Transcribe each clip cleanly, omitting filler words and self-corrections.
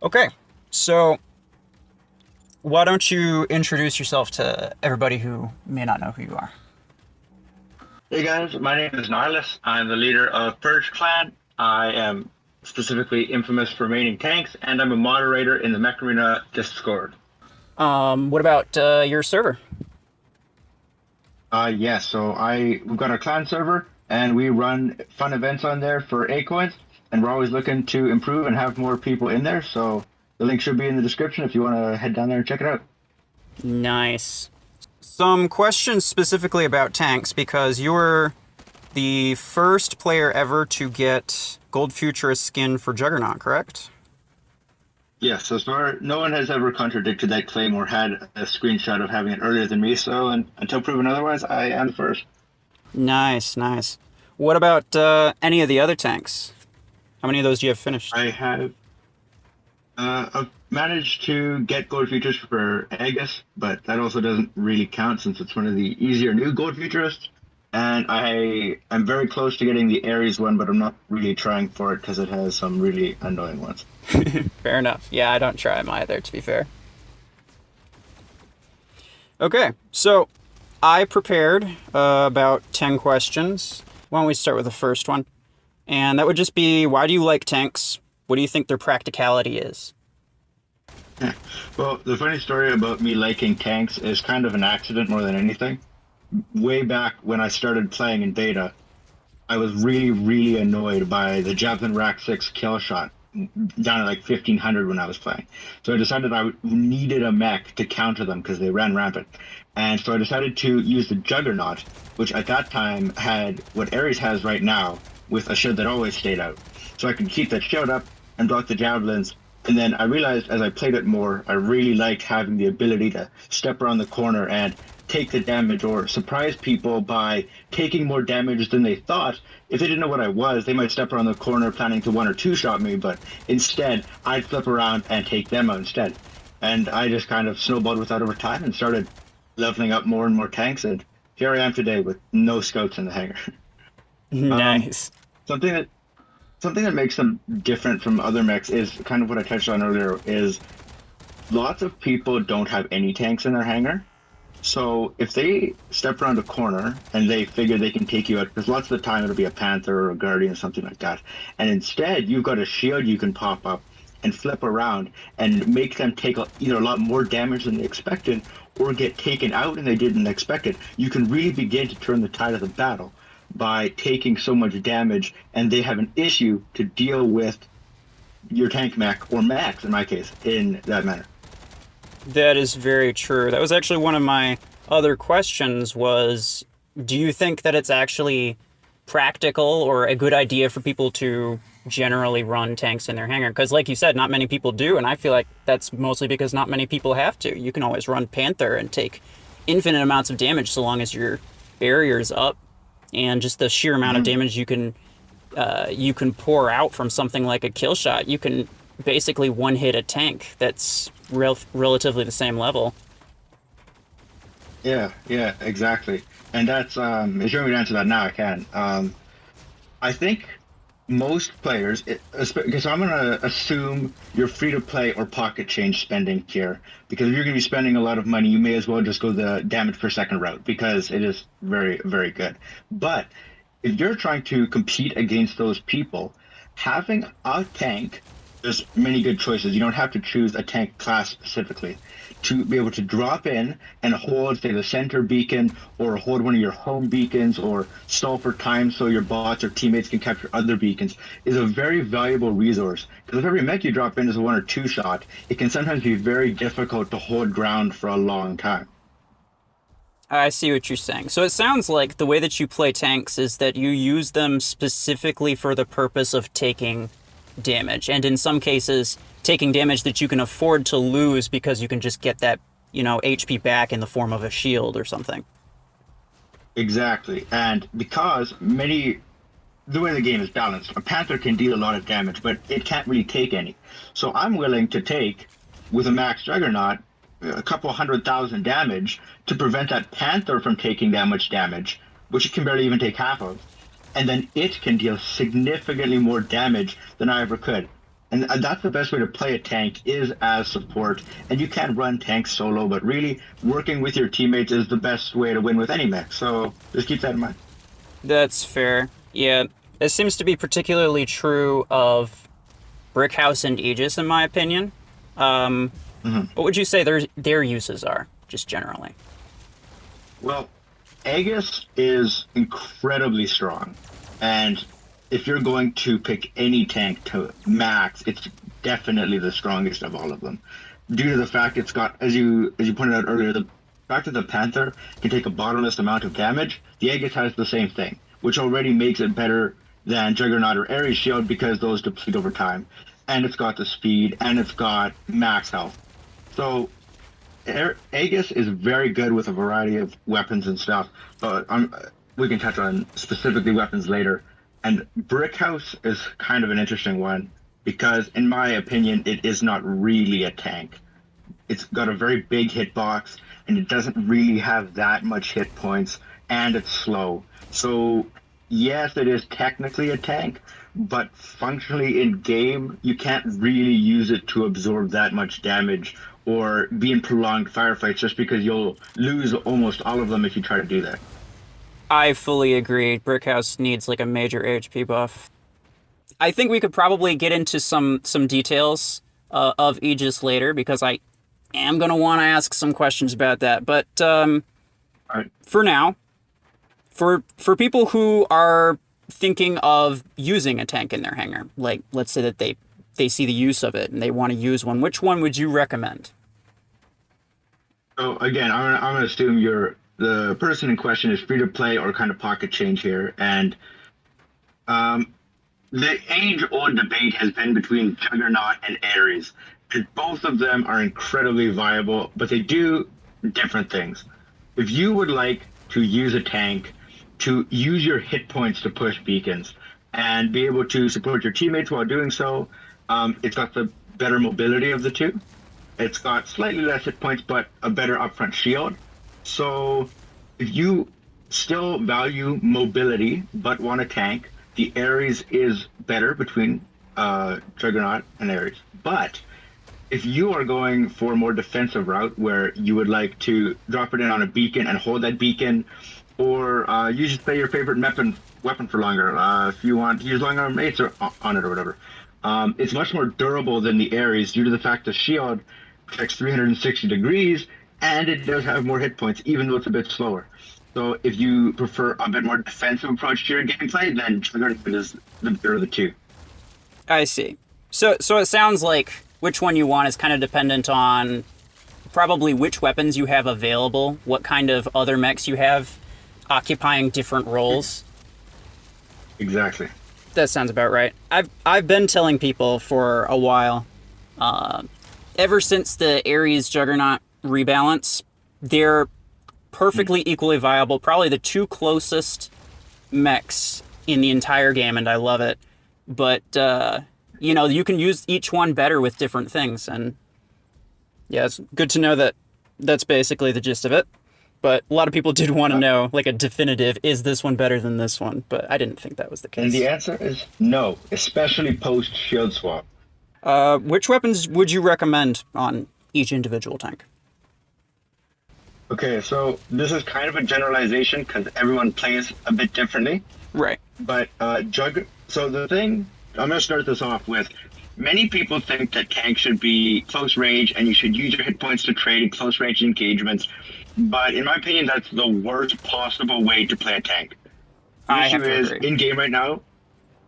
Okay, so why don't you introduce yourself to everybody who may not know who you are? Hey guys, my name is Nihilus. I'm the leader of Purge clan. I am specifically infamous for maining tanks, and I'm a moderator in the Mech Arena Discord. What about your server? Yes, so we've got our clan server, and we run fun events on there for A coins, and we're always looking to improve and have more people in there. So the link should be in the description if you want to head down there and check it out. Nice. Some questions specifically about tanks because you're the first player ever to get Gold Futurist skin for Juggernaut, correct? Yes, so far no one has ever contradicted that claim or had a screenshot of having it earlier than me. So, and until proven otherwise, I am the first. Nice, nice. What about any of the other tanks? How many of those do you have finished? I've managed to get gold features for Aegis, but that also doesn't really count since it's one of the easier new gold futurists. And I'm very close to getting the Ares one, but I'm not really trying for it because it has some really annoying ones. Fair enough. Yeah, I don't try them either, to be fair. Okay, so I prepared about 10 questions. Why don't we start with the first one? And that would just be, why do you like tanks? What do you think their practicality is? Well, the funny story about me liking tanks is kind of an accident more than anything. Way back when I started playing in beta, I was really, really annoyed by the Javelin Rack 6 kill shot down at like 1500 when I was playing. So I decided needed a mech to counter them because they ran rampant. And so I decided to use the Juggernaut, which at that time had what Ares has right now with a shield that always stayed out. So I could keep that shield up and block the javelins. And then I realized as I played it more, I really liked having the ability to step around the corner and take the damage or surprise people by taking more damage than they thought. If they didn't know what I was, they might step around the corner planning to one or two shot me, but instead I'd flip around and take them out instead. And I just kind of snowballed with that over time and started leveling up more and more tanks, and here I am today with no scouts in the hangar. um, Nice. something that something that makes them different from other mechs is kind of what I touched on earlier, is lots of people don't have any tanks in their hangar. So if they step around a corner and they figure they can take you out, because lots of the time it'll be a Panther or a Guardian or something like that, and instead you've got a shield you can pop up and flip around and make them take either a lot more damage than they expected or get taken out and they didn't expect it, you can really begin to turn the tide of the battle by taking so much damage, and they have an issue to deal with your tank mech, or mechs in my case, in that manner. That is very true. That was actually one of my other questions was, do you think that it's actually practical or a good idea for people to generally run tanks in their hangar? Because like you said, not many people do, and I feel like that's mostly because not many people have to. You can always run Panther and take infinite amounts of damage so long as your barrier's up, and just the sheer amount of Mhm. damage you can pour out from something like a kill shot. You can basically one hit a tank that's relatively the same level. Yeah, yeah, exactly. And that's if you want me to answer that now, I can. I think most players, because I'm gonna assume you're free to play or pocket change spending here, because if you're gonna be spending a lot of money, you may as well just go the damage per second route because it is very, very good. But if you're trying to compete against those people, having a tank, there's many good choices. You don't have to choose a tank class specifically. To be able to drop in and hold, say, the center beacon, or hold one of your home beacons, or stall for time so your bots or teammates can capture other beacons, is a very valuable resource. Because if every mech you drop in is a one or two shot, it can sometimes be very difficult to hold ground for a long time. I see what you're saying. So it sounds like the way that you play tanks is that you use them specifically for the purpose of taking damage, and in some cases, taking damage that you can afford to lose because you can just get that, HP back in the form of a shield or something. Exactly. And because the way the game is balanced, a Panther can deal a lot of damage, but it can't really take any. So I'm willing to take, with a max Juggernaut, a couple 100,000 damage to prevent that Panther from taking that much damage, which it can barely even take half of. And then it can deal significantly more damage than I ever could. And that's the best way to play a tank is as support. And you can run tanks solo, but really working with your teammates is the best way to win with any mech. So just keep that in mind. That's fair. Yeah, it seems to be particularly true of Brickhouse and Aegis, in my opinion. What would you say their uses are, just generally? Well, Aegis is incredibly strong, and if you're going to pick any tank to max, it's definitely the strongest of all of them, due to the fact it's got, as you pointed out earlier, the fact that the Panther can take a bottomless amount of damage. The Aegis has the same thing, which already makes it better than Juggernaut or Ares Shield because those deplete over time, and it's got the speed and it's got max health. So Aegis is very good with a variety of weapons and stuff, but we can touch on specifically weapons later. And Brickhouse is kind of an interesting one because, in my opinion, it is not really a tank. It's got a very big hitbox, and it doesn't really have that much hit points, and it's slow. So, yes, it is technically a tank, but functionally in game, you can't really use it to absorb that much damage or be in prolonged firefights just because you'll lose almost all of them if you try to do that. I fully agree. Brickhouse needs like a major HP buff. I think we could probably get into some details of Aegis later because I am gonna want to ask some questions about that. But All right. for now, for people who are thinking of using a tank in their hangar, like let's say that they see the use of it and they want to use one, which one would you recommend? So again, I'm gonna assume the person in question is free to play or kind of pocket change here, and the age-old debate has been between Juggernaut and Ares, and both of them are incredibly viable, but they do different things. If you would like to use a tank to use your hit points to push beacons and be able to support your teammates while doing so, it's got the better mobility of the two. It's got slightly less hit points, but a better upfront shield. So if you still value mobility but want a tank, the Ares is better between Juggernaut and Ares. But if you are going for a more defensive route where you would like to drop it in on a beacon and hold that beacon, or you just play your favorite weapon for longer, if you want to use long arm mates on it or whatever, it's much more durable than the Ares due to the fact the shield protects 360 degrees and it does have more hit points, even though it's a bit slower. So if you prefer a bit more defensive approach to your gameplay, then Juggernaut is the better of the two. I see. So it sounds like which one you want is kind of dependent on probably which weapons you have available, what kind of other mechs you have occupying different roles. Exactly. That sounds about right. I've been telling people for a while, ever since the Ares Juggernaut rebalance, they're perfectly equally viable, probably the two closest mechs in the entire game, and I love it. But, you can use each one better with different things, and yeah, it's good to know that that's basically the gist of it. But a lot of people did want to know, like, a definitive, is this one better than this one? But I didn't think that was the case. And the answer is no, especially post shield swap. Which weapons would you recommend on each individual tank? Okay, so this is kind of a generalization because everyone plays a bit differently. Right. But so the thing, I'm going to start this off with, many people think that tanks should be close range and you should use your hit points to trade in close range engagements. But in my opinion, that's the worst possible way to play a tank. The issue is, in game right now,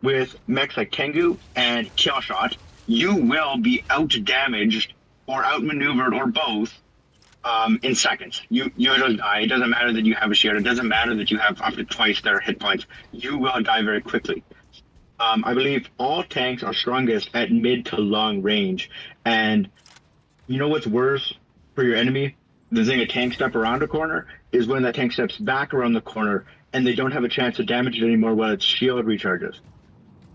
with mechs like Tengu and Killshot, you will be out-damaged or outmaneuvered or both in seconds. You will die. It doesn't matter that you have a shield. It doesn't matter that you have up to twice their hit points. You will die very quickly. I believe all tanks are strongest at mid to long range. And you know what's worse for your enemy than seeing a tank step around a corner is when that tank steps back around the corner and they don't have a chance to damage it anymore while its shield recharges.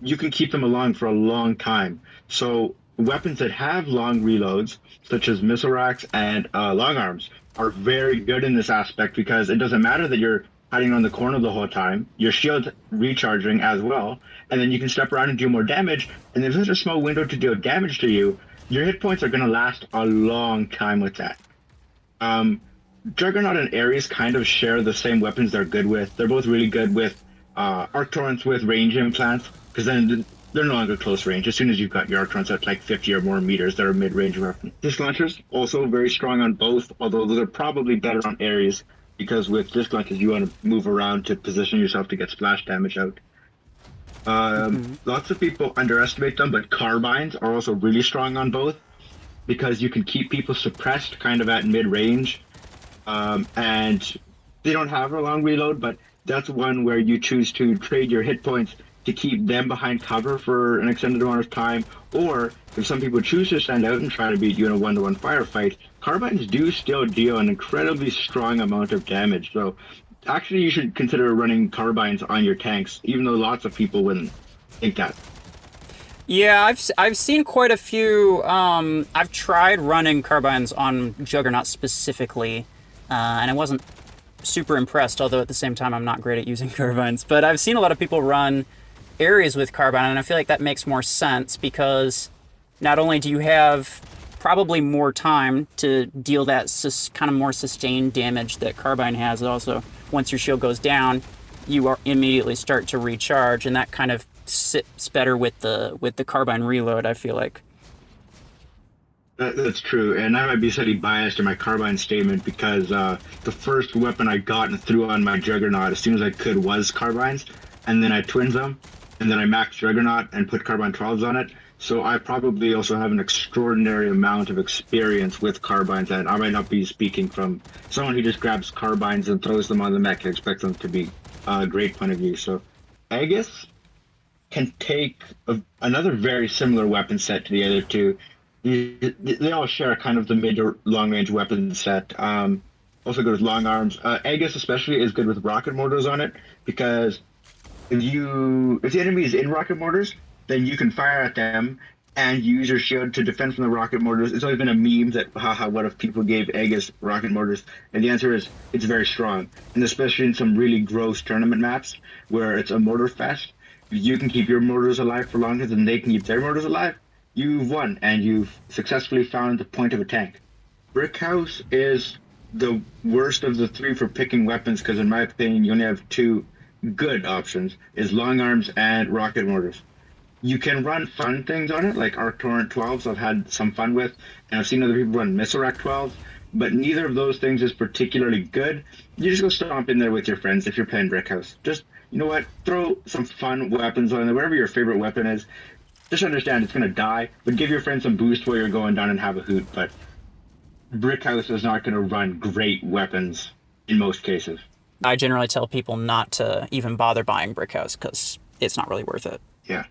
You can keep them along for a long time. So weapons that have long reloads, such as missile racks and long arms, are very good in this aspect because it doesn't matter that you're hiding on the corner the whole time, your shield recharging as well, and then you can step around and do more damage. And if there's a small window to deal damage to you, your hit points are going to last a long time with that. Juggernaut and Ares kind of share the same weapons they're good with. They're both really good with Arc Torrents with range implants, because then they're no longer close range. As soon as you've got your Arc Torrents at like 50 or more meters, they're a mid-range weapon. Disc Launchers, also very strong on both, although they're probably better on Ares, because with Disc Launchers you want to move around to position yourself to get splash damage out. Lots of people underestimate them, but Carbines are also really strong on both, because you can keep people suppressed kind of at mid-range, and they don't have a long reload, but that's one where you choose to trade your hit points to keep them behind cover for an extended amount of time, or if some people choose to stand out and try to beat you in a one-to-one firefight, Carbines do still deal an incredibly strong amount of damage. So actually you should consider running Carbines on your tanks, even though lots of people wouldn't think that. Yeah, I've seen quite a few. I've tried running carbines on Juggernaut specifically, and I wasn't super impressed. Although at the same time, I'm not great at using carbines. But I've seen a lot of people run areas with carbine, and I feel like that makes more sense because not only do you have probably more time to deal that kind of more sustained damage that carbine has, it also once your shield goes down, you are immediately start to recharge, and that kind of sits better with the carbine reload, I feel like. That's true, and I might be slightly biased in my carbine statement because the first weapon I got and threw on my Juggernaut as soon as I could was carbines, and then I twins them, and then I maxed Juggernaut and put carbine 12s on it. So I probably also have an extraordinary amount of experience with carbines, and I might not be speaking from someone who just grabs carbines and throws them on the mech and expects them to be a great point of view. So Aegis can take another very similar weapon set to the other two. They all share kind of the mid or long range weapon set. Also good with long arms. Aegis especially is good with rocket mortars on it, because if the enemy is in rocket mortars, then you can fire at them and use your shield to defend from the rocket mortars. It's always been a meme that, haha, what if people gave Aegis rocket mortars? And the answer is, it's very strong. And especially in some really gross tournament maps where it's a mortar fest, if you can keep your mortars alive for longer than they can keep their mortars alive, you've won, and you've successfully found the point of a tank. Brickhouse is the worst of the three for picking weapons, because in my opinion, you only have two good options, is long arms and rocket mortars. You can run fun things on it, like Arc Torrent 12s I've had some fun with, and I've seen other people run Missile Rack 12s, but neither of those things is particularly good. You just go stomp in there with your friends if you're playing Brickhouse. Just, you know what, throw some fun weapons on there, whatever your favorite weapon is. Just understand it's going to die, but give your friends some boost while you're going down and have a hoot. But Brickhouse is not going to run great weapons in most cases. I generally tell people not to even bother buying Brickhouse because it's not really worth it. Yeah.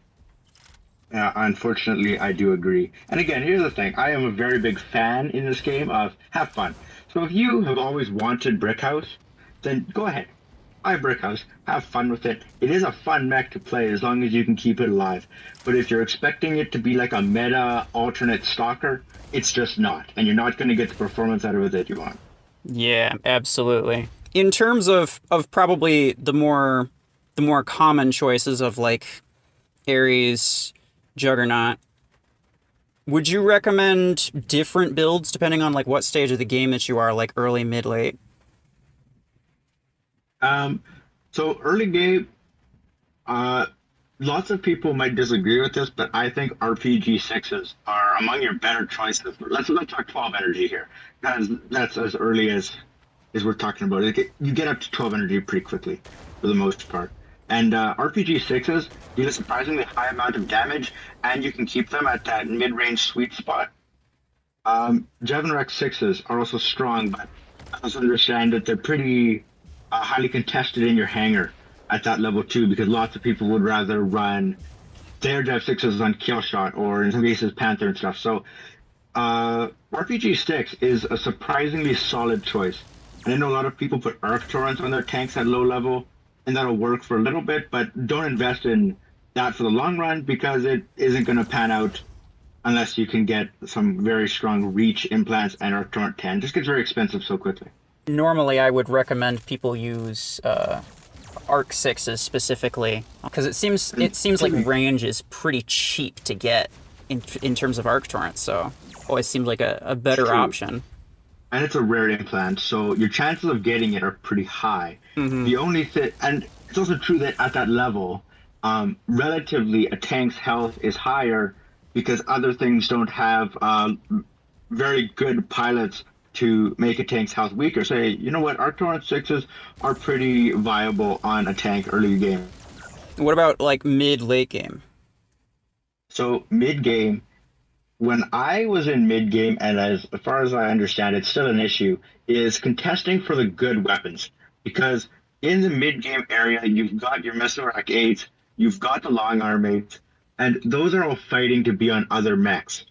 Unfortunately, I do agree. And again, here's the thing. I am a very big fan in this game of have fun. So if you have always wanted Brickhouse, then go ahead. Buy Brickhouse. Have fun with it. It is a fun mech to play as long as you can keep it alive. But if you're expecting it to be like a meta alternate stalker, it's just not. And you're not going to get the performance out of it that you want. Yeah, absolutely. In terms of probably the more common choices of like Ares, Juggernaut, would you recommend different builds depending on like what stage of the game that you are, like early, mid, late? So early game, lots of people might disagree with this, but I think RPG 6s are among your better choices. Let's talk 12 energy here, because that's as early as we're talking about. You get up to 12 energy pretty quickly, for the most part. And RPG 6s deal a surprisingly high amount of damage, and you can keep them at that mid-range sweet spot. Javanrak 6s are also strong, but I also understand that they're pretty highly contested in your hangar at that level too, because lots of people would rather run their Jav 6s on kill shot, or in some cases Panther and stuff. So RPG 6 is a surprisingly solid choice. And I know a lot of people put Arc Torrents on their tanks at low level, and that'll work for a little bit, but don't invest in that for the long run, because it isn't going to pan out unless you can get some very strong reach implants and Arc Torrent 10. It just gets very expensive so quickly. Normally, I would recommend people use Arc Sixes specifically because it seems like range is pretty cheap to get in terms of Arc Torrents. So always seems like a It's better true. option. And it's a rare implant, so your chances of getting it are pretty high. Hmm. The only thing, and it's also true that at that level, relatively a tank's health is higher because other things don't have very good pilots to make a tank's health weaker. Say, you know what, Arc Torrent 6s are pretty viable on a tank early game. What about like mid late game? So mid game, when I was in mid game, and as far as I understand, it's still an issue, is contesting for the good weapons. Because in the mid game area, you've got your missile rack eights, you've got the long arm eights, and those are all fighting to be on other mechs.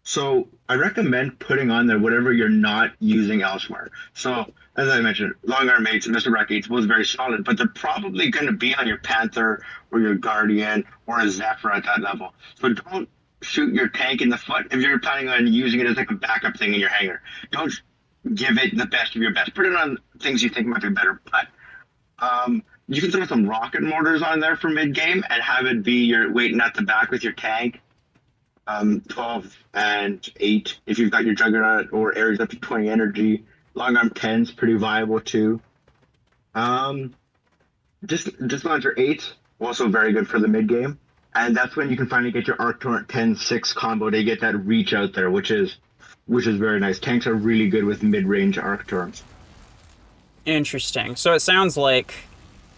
So I recommend putting on there whatever you're not using elsewhere. So as I mentioned, long arm eights and missile rack eights both very solid, but they're probably going to be on your Panther or your Guardian or a Zephyr at that level. So don't shoot your tank in the foot if you're planning on using it as like a backup thing in your hangar. Don't give it the best of your best. Put it on things you think might be better. But you can throw some rocket mortars on there for mid game and have it be your waiting at the back with your tank. 12 and 8 if you've got your Juggernaut or Ares up to 20 energy. Long arm 10's pretty viable too. Um, just launcher 8 also very good for the mid game. And that's when you can finally get your Arc Torrent 10-6 combo to get that reach out there, which is very nice. Tanks are really good with mid-range Arc Torrents. Interesting. So it sounds like,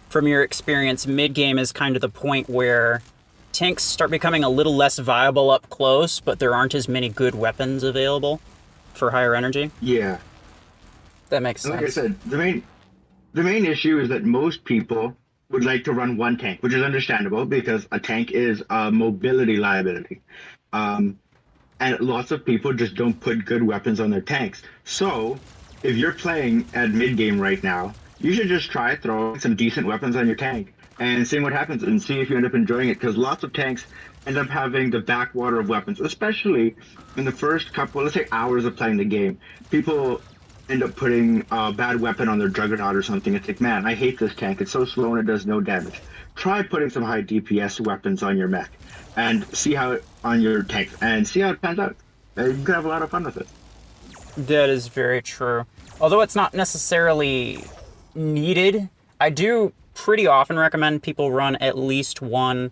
from your experience, mid game is kind of the point where tanks start becoming a little less viable up close, but there aren't as many good weapons available for higher energy. Yeah. That makes And like I sense. said, the main issue is that most people would like to run one tank, which is understandable because a tank is a mobility liability. Um, and lots of people just don't put good weapons on their tanks. So, if you're playing at mid game right now, you should just try throwing some decent weapons on your tank and seeing what happens and see if you end up enjoying it. Because lots of tanks end up having the backwater of weapons, especially in the first couple, let's say, hours of playing the game. People end up putting a bad weapon on their Juggernaut or something. It's like, man, I hate this tank. It's so slow and it does no damage. Try putting some high DPS weapons on your mech and see how it on your tank and see how it pans out. And you can have a lot of fun with it. That is very true. Although it's not necessarily needed, I do pretty often recommend people run at least one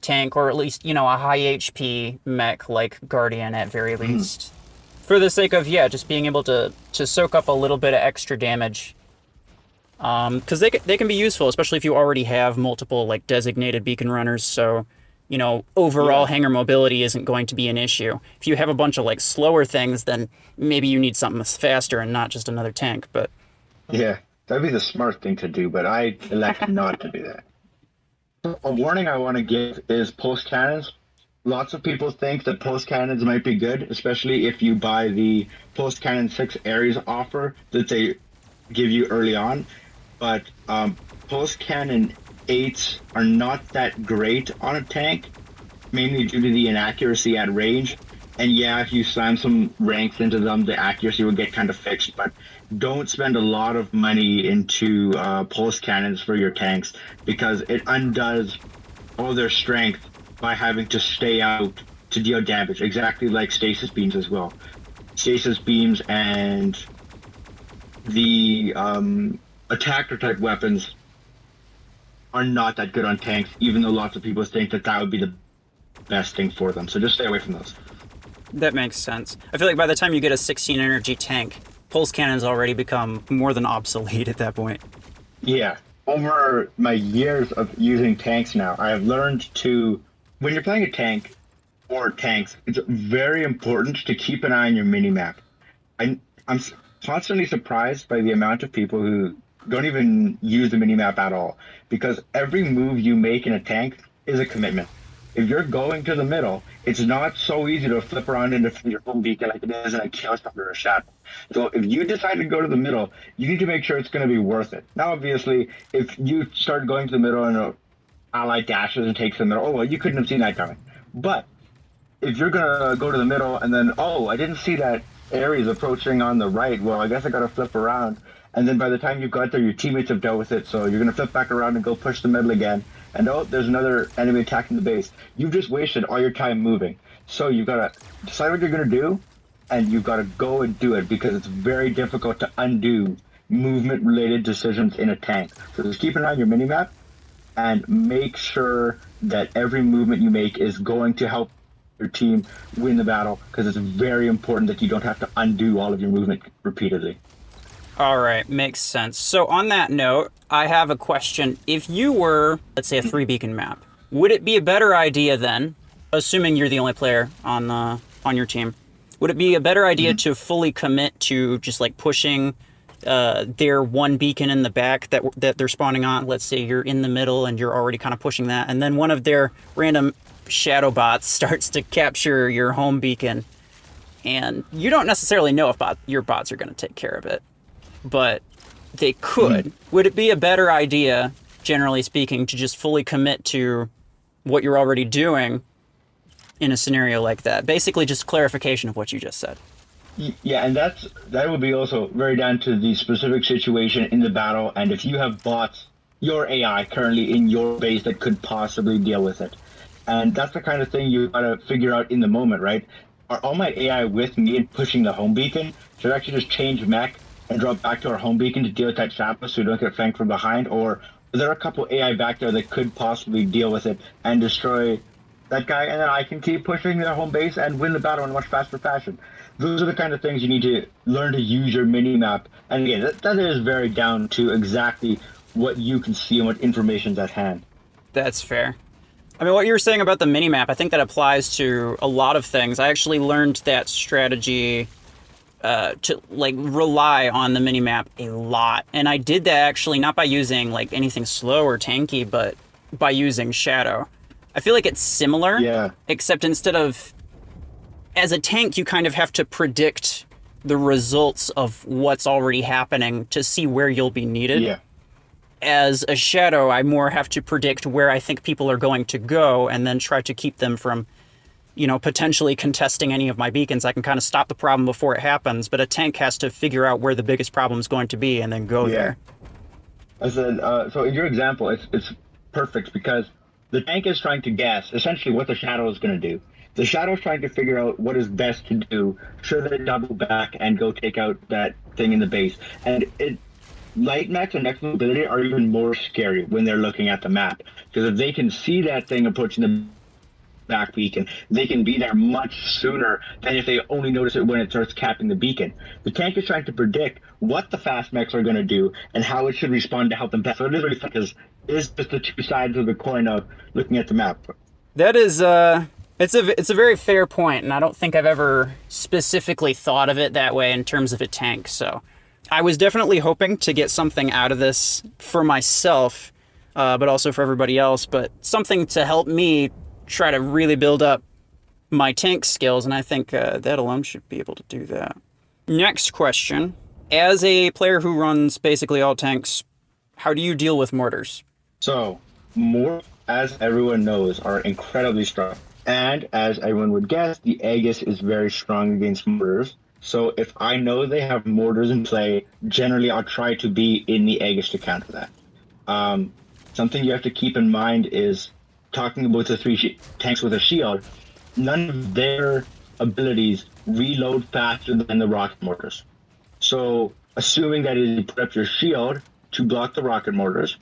tank or at least, a high HP mech like Guardian at very least. For the sake of, just being able to soak up a little bit of extra damage. Because they can be useful, especially if you already have multiple like designated beacon runners. So, overall Yeah. hangar mobility isn't going to be an issue. If you have a bunch of like slower things, then maybe you need something that's faster and not just another tank. But Yeah, that'd be the smart thing to do, but I elect not to do that. A warning I want to give is pulse cannons. Lots of people think that pulse cannons might be good, especially if you buy the pulse cannon 6 Ares offer that they give you early on. But pulse cannon 8s are not that great on a tank, mainly due to the inaccuracy at range. And yeah, if you slam some ranks into them, the accuracy will get kind of fixed. But don't spend a lot of money into pulse cannons for your tanks because it undoes all their strength by having to stay out to deal damage, exactly like stasis beams as well. Stasis beams and the attacker type weapons are not that good on tanks, even though lots of people think that that would be the best thing for them. So just stay away from those. that makes sense. I feel like by the time you get a 16 energy tank, pulse cannons already become more than obsolete at that point. Yeah. Over my years of using tanks now, I have learned to, when you're playing a tank or tanks, it's very important to keep an eye on your minimap. I'm constantly surprised by the amount of people who don't even use the minimap at all, because every move you make in a tank is a commitment. If you're going to the middle, it's not so easy to flip around into your home beacon like it is in a chaos or a shadow. So if you decide to go to the middle, you need to make sure it's going to be worth it. Now, obviously, if you start going to the middle and an ally dashes and takes the middle, oh well, you couldn't have seen that coming. But if you're gonna go to the middle and then, oh, I didn't see that Ares approaching on the right. Well, I guess I gotta flip around. And then by the time you've got there, your teammates have dealt with it. So you're gonna flip back around and go push the middle again. And oh, there's another enemy attacking the base. You've just wasted all your time moving. So you've gotta decide what you're gonna do, and you've gotta go and do it because it's very difficult to undo movement-related decisions in a tank. So just keep an eye on your minimap and make sure that every movement you make is going to help your team win the battle, because it's very important that you don't have to undo all of your movement repeatedly. All right, makes sense. So on that note, I have a question. If you were, let's say, a 3-beacon map, would it be a better idea then, assuming you're the only player on your team, would it be a better idea to fully commit to just like pushing their one beacon in the back that they're spawning on? Let's say you're in the middle and you're already kind of pushing that, and then one of their random shadow bots starts to capture your home beacon, and you don't necessarily know if your bots are going to take care of it, but they could. Would it be a better idea, generally speaking, to just fully commit to what you're already doing in a scenario like that? Basically just clarification of what you just said. Yeah, and that would be also very down to the specific situation in the battle, and if you have bots, your AI currently in your base that could possibly deal with it. And that's the kind of thing you gotta figure out in the moment, right? Are all my AI with me and pushing the home beacon? Should I actually just change mech and drop back to our home beacon to deal with that shadow so we don't get flanked from behind? Or are there a couple AI back there that could possibly deal with it and destroy that guy, and then I can keep pushing their home base and win the battle in a much faster fashion? Those are the kind of things you need to learn to use your mini-map. And again, that is very down to exactly what you can see and what information's at hand. That's fair. I mean, what you were saying about the mini-map, I think that applies to a lot of things. I actually learned that strategy to like rely on the mini-map a lot. And I did that actually not by using like anything slow or tanky, but by using shadow. I feel like it's similar, except instead of, as a tank, you kind of have to predict the results of what's already happening to see where you'll be needed. Yeah. As a shadow, I more have to predict where I think people are going to go and then try to keep them from, potentially contesting any of my beacons. I can kind of stop the problem before it happens, but a tank has to figure out where the biggest problem is going to be and then go there. I said, so in your example, it's perfect because the tank is trying to guess essentially what the shadow is going to do. The shadow is trying to figure out what is best to do. Should they double back and go take out that thing in the base? And light mechs and mech mobility are even more scary when they're looking at the map, because if they can see that thing approaching the back beacon, they can be there much sooner than if they only notice it when it starts capping the beacon. The tank is trying to predict what the fast mechs are going to do and how it should respond to help them best. So it is really fun because it's just the two sides of the coin of looking at the map. That is it's a very fair point, and I don't think I've ever specifically thought of it that way in terms of a tank. So I was definitely hoping to get something out of this for myself, but also for everybody else, but something to help me try to really build up my tank skills, and I think that alone should be able to do that. Next question. As a player who runs basically all tanks, how do you deal with mortars? So, mortars, as everyone knows, are incredibly strong. And as everyone would guess, the Aegis is very strong against mortars. So if I know they have mortars in play, generally I'll try to be in the Aegis to counter that. Something you have to keep in mind is, talking about the three tanks with a shield, none of their abilities reload faster than the rocket mortars. So assuming that you put up your shield to block the rocket mortars,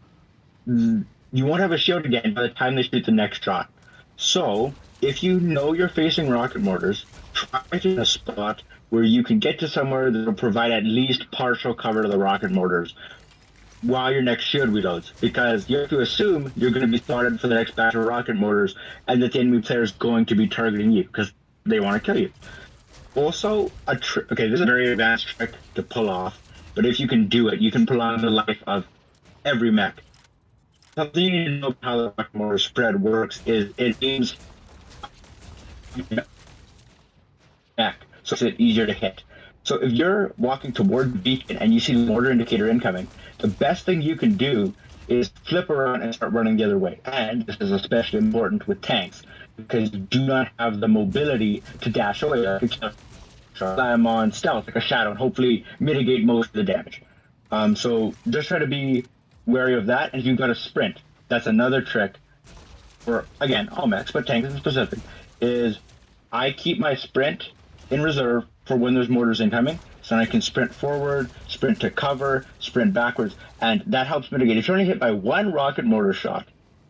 you won't have a shield again by the time they shoot the next shot. So if you know you're facing rocket mortars, try to get a spot where you can get to somewhere that will provide at least partial cover to the rocket mortars while your next shield reloads, because you have to assume you're going to be started for the next batch of rocket mortars and that the enemy player is going to be targeting you because they want to kill you. Also, okay, this is a very advanced trick to pull off, but if you can do it, you can prolong the life of every mech. Something you need to know how the rocket mortar spread works is it aims mech, so it's easier to hit. So if you're walking toward the beacon and you see the mortar indicator incoming, the best thing you can do is flip around and start running the other way. And this is especially important with tanks. because you do not have the mobility to dash away. I'm on stealth like a shadow and hopefully mitigate most of the damage. So just try to be wary of that. And if you've got a sprint, that's another trick for, again, all mechs, but tanks in specific, is I keep my sprint in reserve for when there's mortars incoming. So I can sprint forward, sprint to cover, sprint backwards, and that helps mitigate. If you're only hit by one rocket mortar shot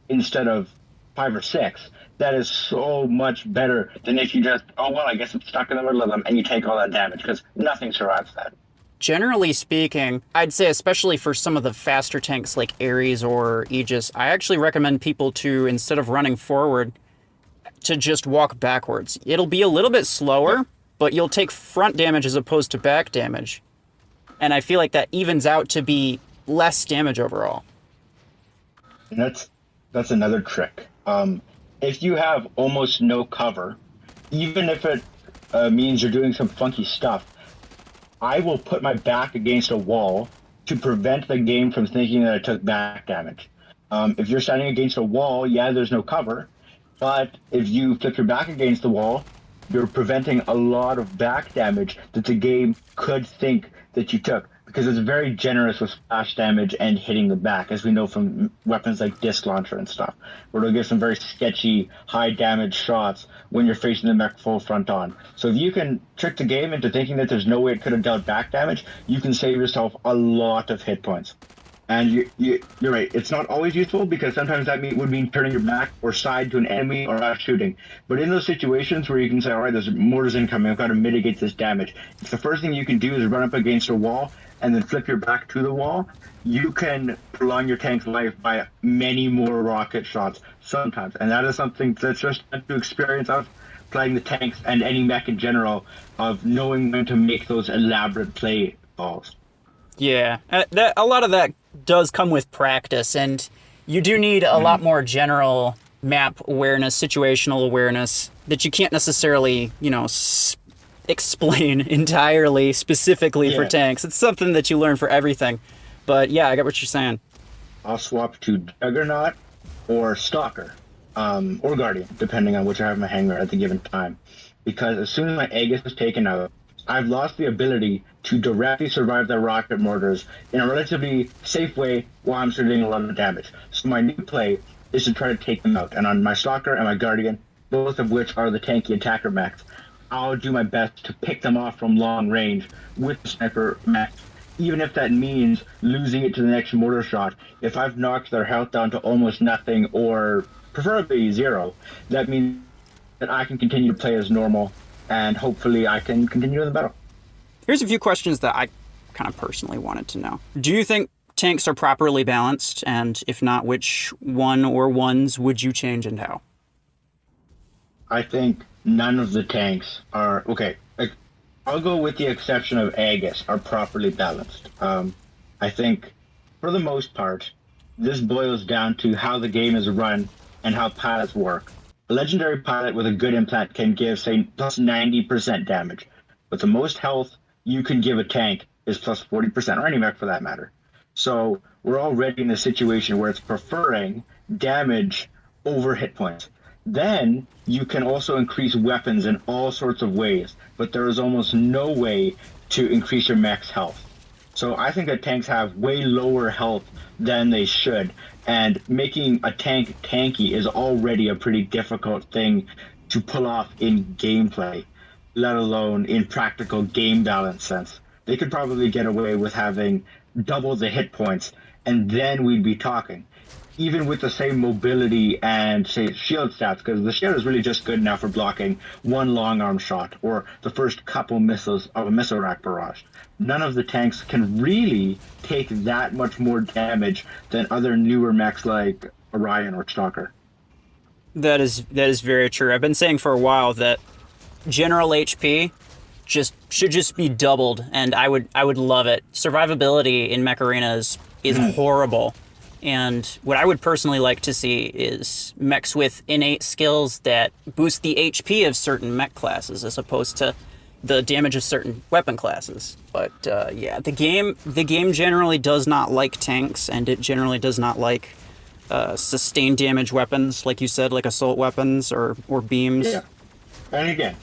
instead of 5 or 6, that is so much better than if you just, oh, well, I guess I'm stuck in the middle of them, and you take all that damage, because nothing survives that. Generally speaking, I'd say especially for some of the faster tanks like Ares or Aegis, I actually recommend people to, instead of running forward, to just walk backwards. It'll be a little bit slower, but you'll take front damage as opposed to back damage. And I feel like that evens out to be less damage overall. And that's another trick. If you have almost no cover, even if it means you're doing some funky stuff, I will put my back against a wall to prevent the game from thinking that I took back damage. If you're standing against a wall, yeah, there's no cover, but if you flip your back against the wall, you're preventing a lot of back damage that the game could think that you took, because it's very generous with splash damage and hitting the back, as we know from weapons like Disc Launcher and stuff, where it'll give some very sketchy, high damage shots when you're facing the mech full front on. So if you can trick the game into thinking that there's no way it could have dealt back damage, you can save yourself a lot of hit points. And you're right, it's not always useful, because sometimes that would mean turning your back or side to an enemy or not shooting. But in those situations where you can say, all right, there's mortars incoming, I've got to mitigate this damage, if the first thing you can do is run up against a wall and then flip your back to the wall, you can prolong your tank's life by many more rocket shots sometimes. And that is something that's just to experience of playing the tanks and any mech in general, of knowing when to make those elaborate play balls. Yeah, a lot of that does come with practice, and you do need a lot more general map awareness, situational awareness, that you can't necessarily, explain entirely specifically for tanks. It's something that you learn for everything. But yeah, I get what you're saying. I'll swap to Juggernaut or Stalker, or Guardian, depending on which I have in my hangar at the given time. Because as soon as my Aegis is taken out, I've lost the ability to directly survive their rocket mortars in a relatively safe way while I'm still doing a lot of damage. So my new play is to try to take them out. And on my Stalker and my Guardian, both of which are the tanky attacker mechs, I'll do my best to pick them off from long range with the sniper mech, even if that means losing it to the next mortar shot. If I've knocked their health down to almost nothing, or preferably 0, that means that I can continue to play as normal, and hopefully I can continue in the battle. Here's a few questions that I kind of personally wanted to know. Do you think tanks are properly balanced? And if not, which one or ones would you change and how? I think none of the tanks are... Okay, I'll go with the exception of Aegis, are properly balanced. I think, for the most part, this boils down to how the game is run and how pilots work. A legendary pilot with a good implant can give, say, plus 90% damage, but the most health you can give a tank is plus 40%, or any mech for that matter. So we're already in a situation where it's preferring damage over hit points. Then you can also increase weapons in all sorts of ways, but there is almost no way to increase your mech's health. So I think that tanks have way lower health than they should, and making a tank tanky is already a pretty difficult thing to pull off in gameplay, let alone in practical game balance sense. They could probably get away with having double the hit points, and then we'd be talking. Even with the same mobility and, say, shield stats, because the shield is really just good enough for blocking one long arm shot or the first couple missiles of a missile rack barrage. None of the tanks can really take that much more damage than other newer mechs like Orion or Stalker. That is very true. I've been saying for a while that general HP should just be doubled, and I would love it. Survivability in Mech Arena is horrible. And what I would personally like to see is mechs with innate skills that boost the HP of certain mech classes as opposed to the damage of certain weapon classes. But yeah, the game generally does not like tanks, and it generally does not like sustained damage weapons, like you said, like assault weapons or beams. Yeah. And again,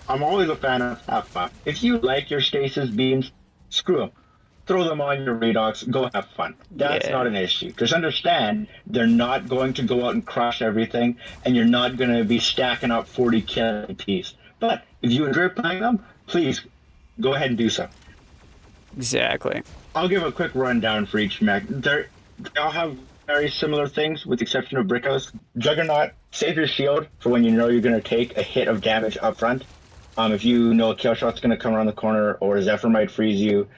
I'm always a fan of have fun. If you like your stasis beams, screw them. Throw them on your redox, go have fun. That's Yeah, not an issue. Just understand they're not going to go out and crush everything, and you're not going to be stacking up 40 kills a piece. But if you enjoy playing them, please go ahead and do so. exactly. I'll give a quick rundown for each mech. They all have very similar things, with the exception of Brickhouse. Juggernaut, save your shield for when you know you're going to take a hit of damage up front. If you know a kill shot's going to come around the corner or Zephyr might freeze you,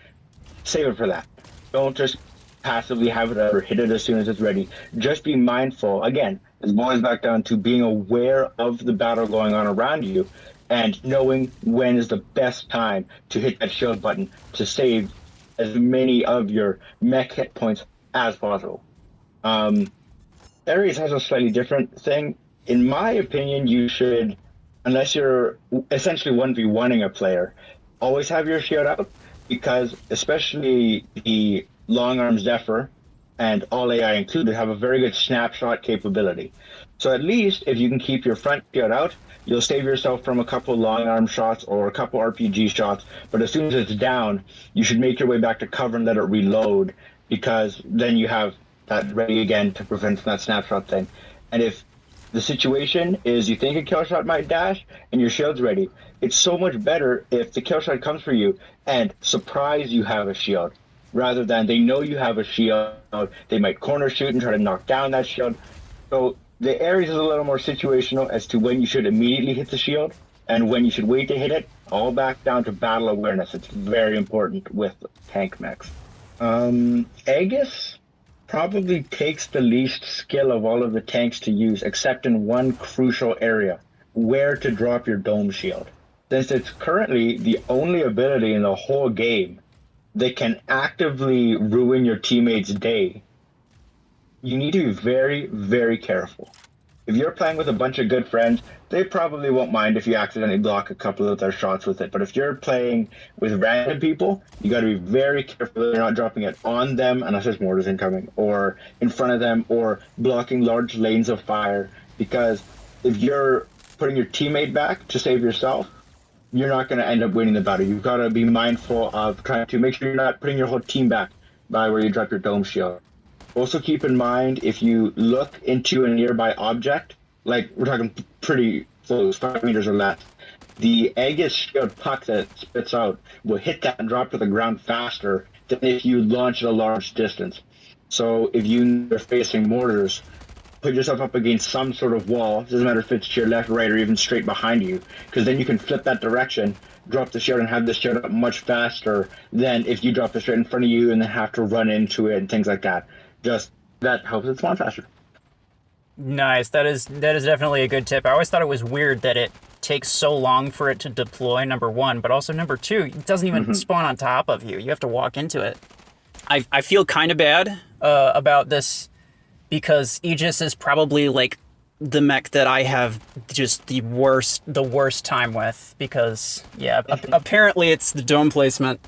save it for that. Don't just passively have it or hit it as soon as it's ready. Just be mindful. Again, it boils back down to being aware of the battle going on around you and knowing when is the best time to hit that shield button to save as many of your mech hit points as possible. Ares has a slightly different thing. In my opinion, you should, unless you're essentially 1v1ing a player, always have your shield out, because especially the long arm Zephyr and all AI included have a very good snapshot capability. So at least if you can keep your front shield out, you'll save yourself from a couple long arm shots or a couple RPG shots. But as soon as it's down, you should make your way back to cover and let it reload, because then you have that ready again to prevent from that snapshot thing. And if the situation is you think a kill shot might dash and your shield's ready, it's so much better if the kill shot comes for you and surprise you have a shield, rather than they know you have a shield, they might corner shoot and try to knock down that shield. So the Ares is a little more situational as to when you should immediately hit the shield and when you should wait to hit it, all back down to battle awareness. It's very important with tank mechs. Aegis probably takes the least skill of all of the tanks to use, except in one crucial area, where to drop your dome shield. Since it's currently the only ability in the whole game that can actively ruin your teammate's day, you need to be very, very careful. If you're playing with a bunch of good friends, they probably won't mind if you accidentally block a couple of their shots with it. But if you're playing with random people, you got to be very careful that you're not dropping it on them unless there's mortars incoming, or in front of them, or blocking large lanes of fire. Because if you're putting your teammate back to save yourself, you're not going to end up winning the battle. You've got to be mindful of trying to make sure you're not putting your whole team back by where you drop your dome shield. Also keep in mind, if you look into a nearby object, like we're talking pretty close, 5 meters or less, the Aegis shield puck that it spits out will hit that and drop to the ground faster than if you launch at a large distance. So if you're facing mortars, put yourself up against some sort of wall. It doesn't matter if it's to your left, right, or even straight behind you, because then you can flip that direction, drop the shield, and have the shield up much faster than if you drop it straight in front of you and then have to run into it and things like that. Just that helps it spawn faster. Nice. That is definitely a good tip. I always thought it was weird that it takes so long for it to deploy, number one, but also number two, it doesn't even spawn on top of you. You have to walk into it. I feel kind of bad about this, because Aegis is probably like the mech that I have just the worst time with, because yeah, apparently it's the dome placement.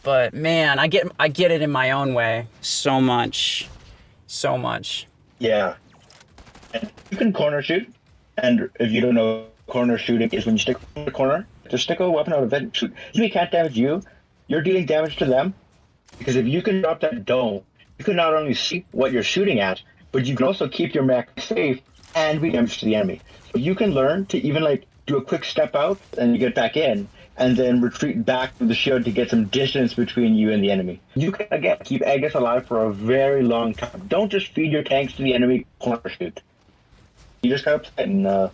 But man, I get it in my own way so much. Yeah. And you can corner shoot, and if you don't know, corner shooting is when you stick in the corner, just stick a weapon out of it and shoot. If they can't damage you, you're dealing damage to them, because if you can drop that dome, you can not only see what you're shooting at, but you can also keep your mech safe and be damage to the enemy. So you can learn to even like do a quick step out and you get back in, and then retreat back to the shield to get some distance between you and the enemy. You can, again, keep Aegis alive for a very long time. Don't just feed your tanks to the enemy corner shoot. You just gotta play and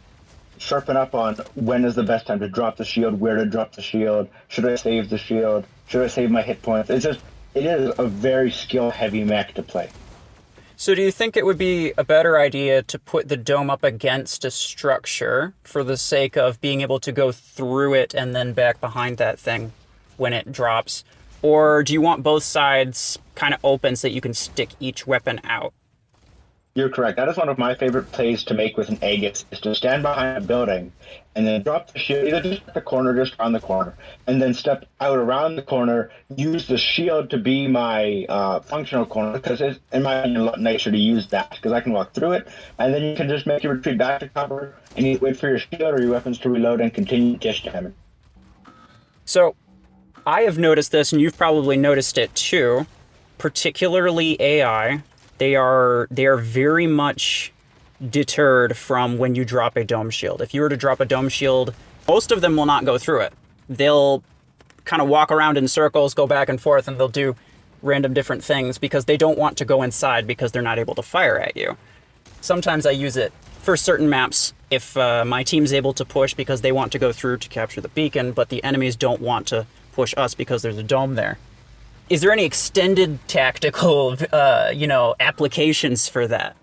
sharpen up on when is the best time to drop the shield, where to drop the shield, should I save the shield, should I save my hit points. It is a very skill-heavy mech to play. So do you think it would be a better idea to put the dome up against a structure for the sake of being able to go through it and then back behind that thing when it drops? Or do you want both sides kind of open so that you can stick each weapon out? You're correct. That is one of my favorite plays to make with an Aegis, is to stand behind a building and then drop the shield, either just at the corner, just around the corner, and then step out around the corner, use the shield to be my functional corner, because it's, in my opinion, a lot nicer to use that, because I can walk through it, and then you can just make your retreat back to cover, and you wait for your shield or your weapons to reload and continue dish damage. So, I have noticed this, and you've probably noticed it too, particularly AI. They are very much deterred from when you drop a dome shield. If you were to drop a dome shield, most of them will not go through it. They'll kind of walk around in circles, go back and forth, and they'll do random different things because they don't want to go inside because they're not able to fire at you. Sometimes I use it for certain maps if my team's able to push because they want to go through to capture the beacon, but the enemies don't want to push us because there's a dome there. Is there any extended tactical, applications for that?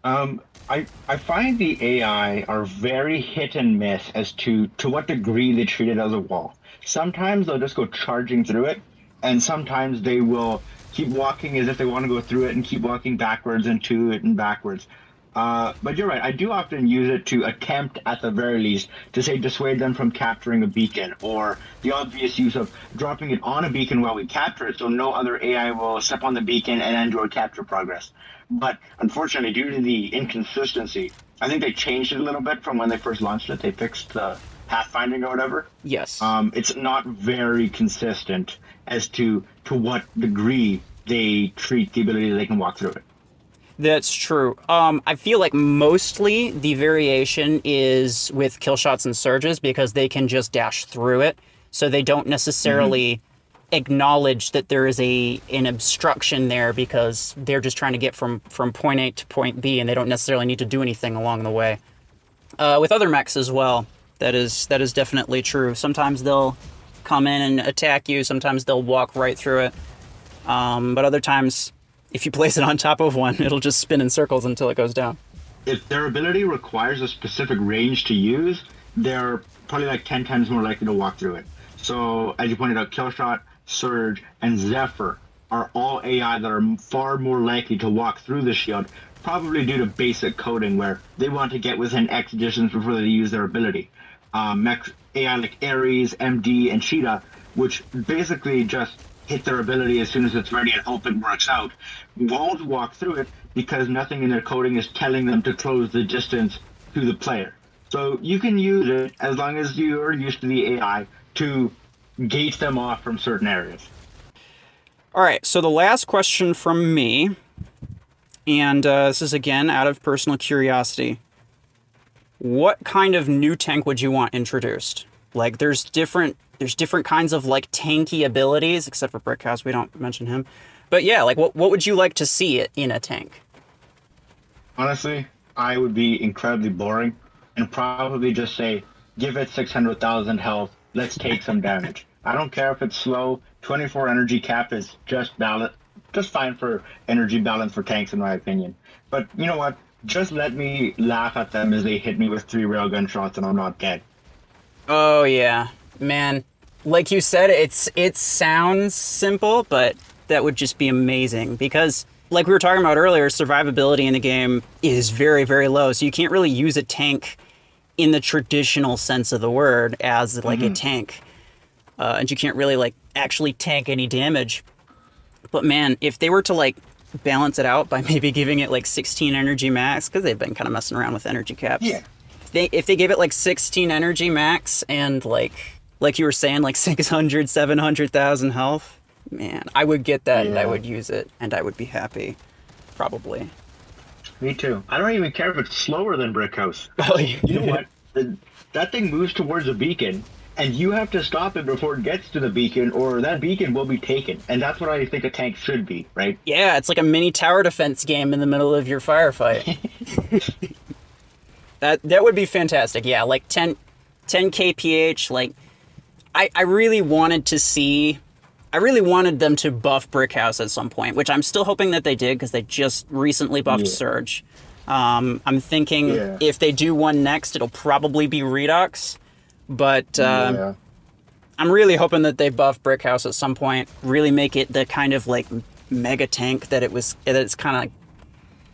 I find the AI are very hit and miss as to what degree they treat it as a wall. Sometimes they'll just go charging through it, and sometimes they will keep walking as if they want to go through it and keep walking backwards into it and backwards. But you're right, I do often use it to attempt, at the very least, to say dissuade them from capturing a beacon, or the obvious use of dropping it on a beacon while we capture it so no other AI will step on the beacon and enjoy capture progress. But unfortunately, due to the inconsistency, I think they changed it a little bit from when they first launched it. They fixed the pathfinding or whatever. Yes. It's not very consistent as to what degree they treat the ability that they can walk through it. That's true. I feel like mostly the variation is with kill shots and surges because they can just dash through it, so they don't necessarily acknowledge that there is an obstruction there because they're just trying to get from point A to point B, and they don't necessarily need to do anything along the way. With other mechs as well, that is definitely true. Sometimes they'll come in and attack you. Sometimes they'll walk right through it. But other times, if you place it on top of one, it'll just spin in circles until it goes down. If their ability requires a specific range to use, they're probably like 10 times more likely to walk through it. So, as you pointed out, Killshot, Surge, and Zephyr are all AI that are far more likely to walk through the shield, probably due to basic coding where they want to get within X distance before they use their ability. Mech AI like Ares, MD, and Cheetah, which basically just hit their ability as soon as it's ready and hope it works out, won't walk through it because nothing in their coding is telling them to close the distance to the player. So you can use it as long as you are used to the AI to gate them off from certain areas. All right, so the last question from me, and this is again out of personal curiosity. What kind of new tank would you want introduced? Like, there's different kinds of like tanky abilities, except for Brickhouse, we don't mention him. But yeah, like what would you like to see in a tank? Honestly, I would be incredibly boring and probably just say, give it 600,000 health, let's take some damage. I don't care if it's slow, 24 energy cap is just fine for energy balance for tanks in my opinion. But you know what? Just let me laugh at them as they hit me with 3 railgun shots and I'm not dead. Oh yeah, man. Like you said, it sounds simple, but that would just be amazing because, like we were talking about earlier, survivability in the game is very, very low. So you can't really use a tank in the traditional sense of the word as like a tank. And you can't really like actually tank any damage. But man, if they were to like balance it out by maybe giving it like 16 energy max, because they've been kind of messing around with energy caps. Yeah. If they gave it like 16 energy max and like you were saying, like 600, 700,000 health, man, I would get that and I would use it and I would be happy, probably. Me too. I don't even care if it's slower than Brickhouse. Oh, yeah. You know what? That thing moves towards a beacon and you have to stop it before it gets to the beacon or that beacon will be taken. And that's what I think a tank should be, right? Yeah, it's like a mini tower defense game in the middle of your firefight. That would be fantastic. Yeah, like 10 kph, like I really wanted them to buff Brickhouse at some point, which I'm still hoping that they did because they just recently buffed Surge. I'm thinking if they do one next, it'll probably be Redux, but I'm really hoping that they buff Brickhouse at some point, really make it the kind of like mega tank that it's kind of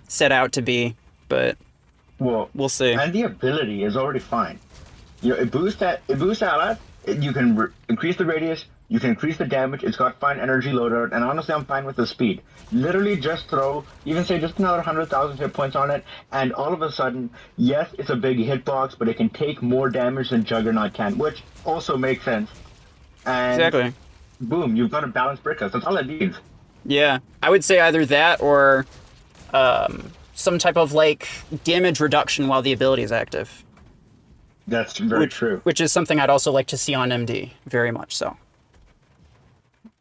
set out to be, but Well, we'll see. and the ability is already fine. It boosts allies. You can increase the radius. You can increase the damage. It's got fine energy loadout, and honestly, I'm fine with the speed. Literally, just throw, even say, just another 100,000 hit points on it, and all of a sudden, yes, it's a big hitbox, but it can take more damage than Juggernaut can, which also makes sense. And Exactly. boom, you've got a balanced Brickhouse. That's all it needs. Yeah, I would say either that or some type of like damage reduction while the ability is active. That's very true. Which is something I'd also like to see on MD, very much so.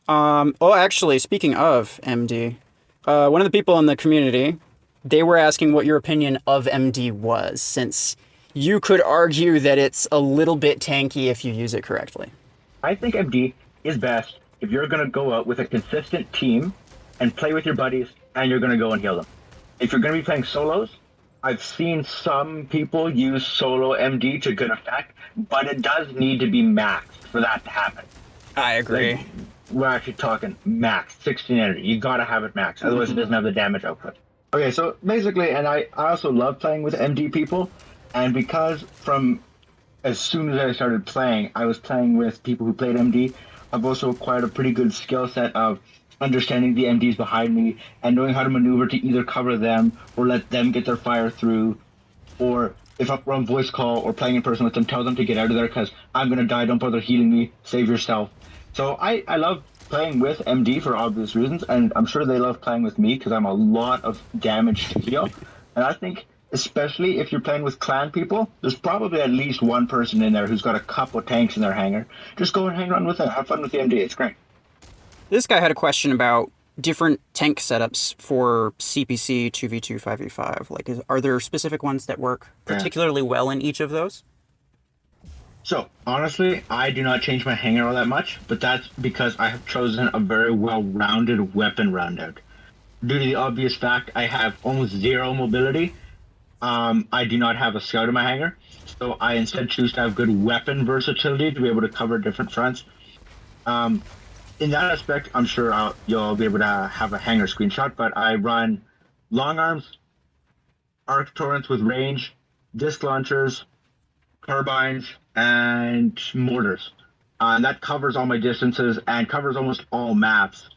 Actually, speaking of MD, one of the people in the community, they were asking what your opinion of MD was, since you could argue that it's a little bit tanky if you use it correctly. I think MD is best if you're going to go out with a consistent team and play with your buddies, and you're going to go and heal them. If you're going to be playing solos, I've seen some people use solo MD to good effect, but it does need to be maxed for that to happen. I agree. Like, we're actually talking max, 16 energy. You got to have it max, otherwise it doesn't have the damage output. Okay, so basically, and I also love playing with MD people, and because from as soon as I started playing, I was playing with people who played MD. I've also acquired a pretty good skill set of understanding the MDs behind me and knowing how to maneuver to either cover them or let them get their fire through, or if we're on voice call or playing in person with them, tell them to get out of there because I'm going to die, don't bother healing me, save yourself. So I love playing with MD for obvious reasons, and I'm sure they love playing with me because I'm a lot of damage to heal. And I think, especially if you're playing with clan people, there's probably at least one person in there who's got a couple tanks in their hangar. Just go and hang around with them. Have fun with the MD. It's great. This guy had a question about different tank setups for CPC 2v2 5v5. Like, are there specific ones that work particularly well in each of those? So, honestly, I do not change my hangar all that much, but that's because I have chosen a very well-rounded weapon roundout. Due to the obvious fact I have almost zero mobility, I do not have a scout in my hangar, so I instead choose to have good weapon versatility to be able to cover different fronts. In that aspect, I'm sure you'll be able to have a hangar screenshot, but I run long arms, arc torrents with range, disc launchers, carbines, and mortars. And that covers all my distances and covers almost all maps.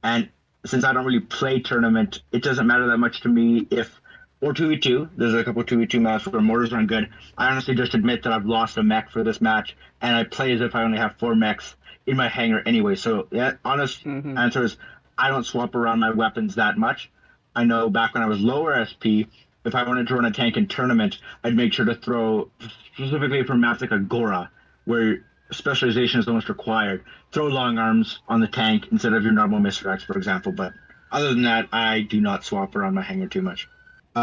And since I don't really play tournament, it doesn't matter that much to me if, or 2v2, there's a couple 2v2 maps where mortars run good. I honestly just admit that I've lost a mech for this match, and I play as if I only have 4 mechs in my hangar anyway. So, yeah, honest answer is I don't swap around my weapons that much. I know back when I was lower SP, if I wanted to run a tank in tournament, I'd make sure to throw, specifically for maps like Agora, where specialization is almost required, throw long arms on the tank instead of your normal misdirects, for example. But other than that, I do not swap around my hangar too much.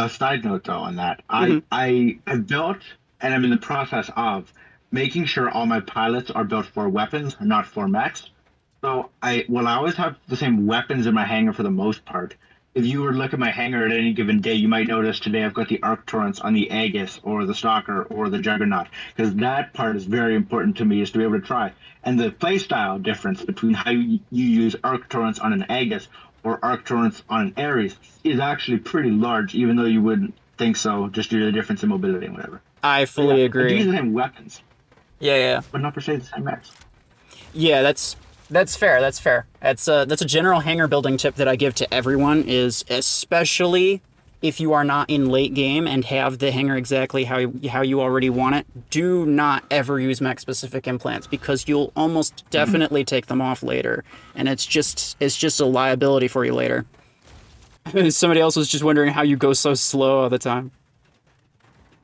Side note, though, on that, I have built, and I'm in the process of, making sure all my pilots are built for weapons, not for mechs. So I always have the same weapons in my hangar for the most part. If you were to look at my hangar at any given day, you might notice today I've got the arc torrents on the Aegis or the Stalker or the Juggernaut, because that part is very important to me, is to be able to try. And the playstyle difference between how you use arc torrents on an Aegis or arc torrents on an Ares is actually pretty large, even though you wouldn't think so, just due to the difference in mobility and whatever. I fully agree. I do use the same weapons. Yeah. But not per se the same mechs. Yeah, that's fair. That's fair. That's a general hangar building tip that I give to everyone, is especially if you are not in late game and have the hangar exactly how you already want it, do not ever use mech specific implants, because you'll almost definitely take them off later, and it's just a liability for you later. Somebody else was just wondering how you go so slow all the time.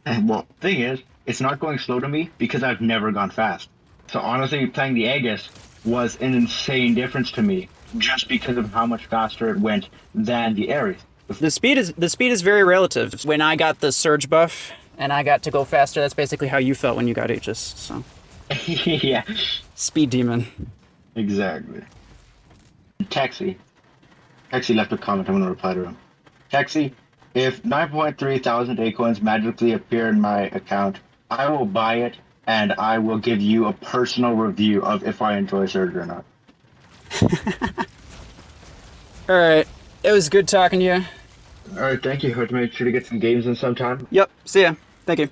Well, thing is, it's not going slow to me because I've never gone fast. So honestly, playing the Aegis was an insane difference to me, just because of how much faster it went than the Ares. The speed is very relative. When I got the surge buff and I got to go faster, that's basically how you felt when you got Aegis. So yeah, speed demon. Exactly. Taxi left a comment. I'm going to reply to him. Taxi, if 9.3 thousand A coins magically appear in my account, I will buy it, and I will give you a personal review of if I enjoy Surge or not. Alright. It was good talking to you. All right, thank you. Hope to make sure to get some games in sometime. Yep. See ya. Thank you.